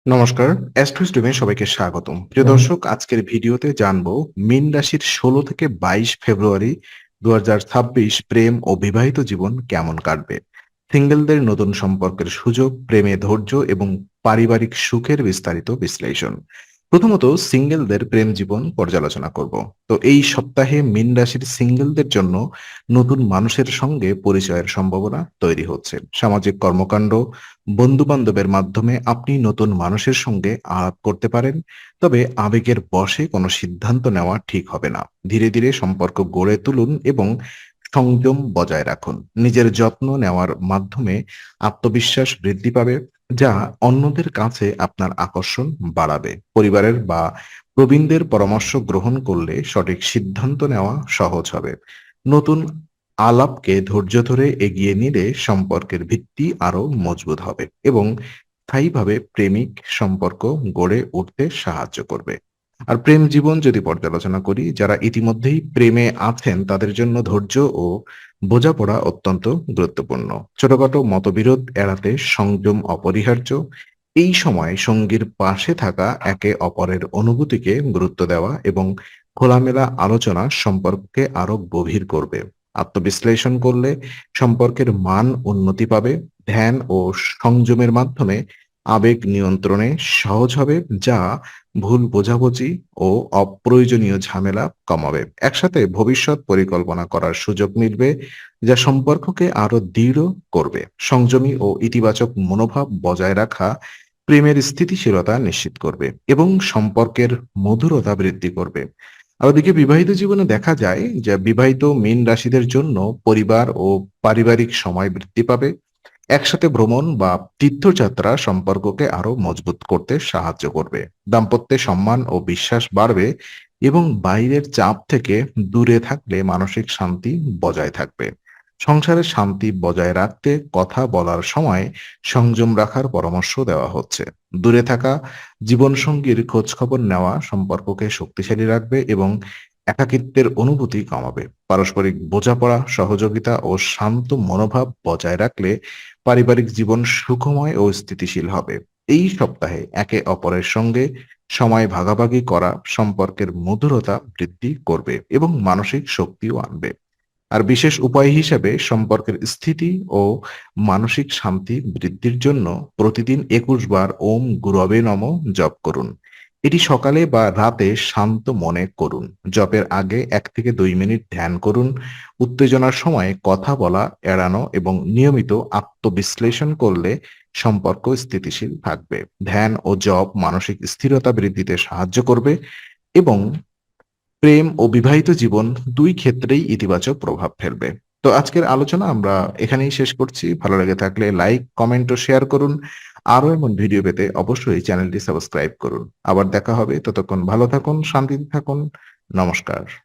নমস্কার, অ্যাস্ট্রো স্ট্রিমে সবাইকে স্বাগতম। প্রিয় দর্শক, আজকের ভিডিওতে জানবো মীন রাশির ১৬ থেকে ২২ ফেব্রুয়ারি ২০২৬ প্রেম ও বিবাহিত জীবন কেমন কাটবে। সিঙ্গেলদের নতুন সম্পর্কের সুযোগ, প্রেমে ধৈর্য এবং পারিবারিক সুখের বিস্তারিত বিশ্লেষণ। প্রথমত সিঙ্গেলদের প্রেম জীবন পর্যালোচনা করব। তো এই সপ্তাহে মীন রাশির সিঙ্গেলদের জন্য নতুন মানুষের সঙ্গে পরিচয়ের সম্ভাবনা তৈরি হচ্ছে। সামাজিক কর্মকাণ্ড, বন্ধু-বান্ধবের মাধ্যমে আপনি নতুন মানুষের সঙ্গে আলাপ করতে পারেন। তবে আবেগের বশে কোনো সিদ্ধান্ত নেওয়া ঠিক হবে না। ধীরে ধীরে সম্পর্ক গড়ে তুলুন এবং সংযম বজায় রাখুন। নিজের যত্ন নেওয়ার মাধ্যমে আত্মবিশ্বাস বৃদ্ধি পাবে, যা অন্যদের কাছে আপনার আকর্ষণ বাড়াবে। পরিবারের বা প্রবীণদের পরামর্শ গ্রহণ করলে সঠিক সিদ্ধান্ত নেওয়া সহজ হবে। নতুন আলাপকে ধৈর্য ধরে এগিয়ে নিলে সম্পর্কের ভিত্তি আরো মজবুত হবে এবং স্থায়ীভাবে প্রেমিক সম্পর্ক গড়ে উঠতে সাহায্য করবে। আর প্রেম জীবন যদি পর্যালোচনা করি, যারা ইতিমধ্যেই প্রেমে আছেন তাদের জন্য ধৈর্য ও বোঝাপড়া অত্যন্ত গুরুত্বপূর্ণ। ছোটখাটো মতবিরোধ এড়াতে সংযম অপরিহার্য। এই সময় সঙ্গীর পাশে থাকা, একে অপরের অনুভূতিকে গুরুত্ব দেওয়া এবং খোলামেলা আলোচনা সম্পর্ককে আরো গভীর করবে। আত্মবিশ্লেষণ করলে সম্পর্কের মান উন্নতি পাবে। ধ্যান ও সংযমের মাধ্যমে আবেগ নিয়ন্ত্রণে সহজ হবে, যা ভুল বোঝাবুঝি ও অপ্রয়োজনীয় ঝামেলা কমাবে। একসাথে ভবিষ্যৎ পরিকল্পনা করার সুযোগ মিলবে, যা সম্পর্ককে আরো দৃঢ় করবে। সংযমী ও ইতিবাচক মনোভাব বজায় রাখা প্রেমের স্থিতিশীলতা নিশ্চিত করবে এবং সম্পর্কের মধুরতা বৃদ্ধি করবে। আর ওদিকে বিবাহিত জীবনে দেখা যায় যে বিবাহিত মীন রাশিদের জন্য পরিবার ও পারিবারিক সময় বৃদ্ধি পাবে। একসাথে ভ্রমণ বা তীর্থযাত্রা সম্পর্ককে আরো মজবুত করতে সাহায্য করবে। দাম্পত্যে সম্মান ও বিশ্বাস বাড়বে এবং বাইরের চাপ থেকে দূরে থাকলে মানসিক শান্তি বজায় থাকবে। সংসারের শান্তি বজায় রাখতে কথা বলার সময় সংযম রাখার পরামর্শ দেওয়া হচ্ছে। দূরে থাকা জীবনসঙ্গীর খোঁজখবর নেওয়া সম্পর্ককে শক্তিশালী রাখবে এবং একাকিত্বের অনুভূতি কমাবে। পারস্পরিক বোঝাপড়া, সহযোগিতা ও শান্ত মনোভাব বজায় রাখলে পারিবারিক জীবন সুখময় ও স্থিতিশীল হবে। এই সপ্তাহে একে অপরের সঙ্গে সময় ভাগাভাগি করা সম্পর্কের মধুরতা বৃদ্ধি করবে এবং মানসিক শক্তিও আনবে। আর বিশেষ উপায় হিসেবে সম্পর্কের স্থিতি ও মানসিক শান্তি বৃদ্ধির জন্য প্রতিদিন ২১ বার ওম গুরবে নমঃ জপ করুন। এটি সকালে বা রাতে শান্ত মনে করুন। জপের আগে ১ থেকে ২ মিনিট ধ্যান করুন। উত্তেজনার সময় কথা বলা এড়ানো এবং নিয়মিত আত্মবিশ্লেষণ করলে সম্পর্ক স্থিতিশীল থাকবে। ধ্যান ও জপ মানসিক স্থিরতা বৃদ্ধিতে সাহায্য করবে এবং প্রেম ও বিবাহিত জীবন ২ ক্ষেত্রেই ইতিবাচক প্রভাব ফেলবে। তো আজকের আলোচনা আমরা এখানেই শেষ করছি। ভালো লেগে থাকলে লাইক, কমেন্ট ও শেয়ার করুন। আরো এমন ভিডিও পেতে অবশ্যই চ্যানেলটি সাবস্ক্রাইব করুন। আবার দেখা হবে। ততক্ষণ ভালো থাকুন, শান্তিতে থাকুন। নমস্কার।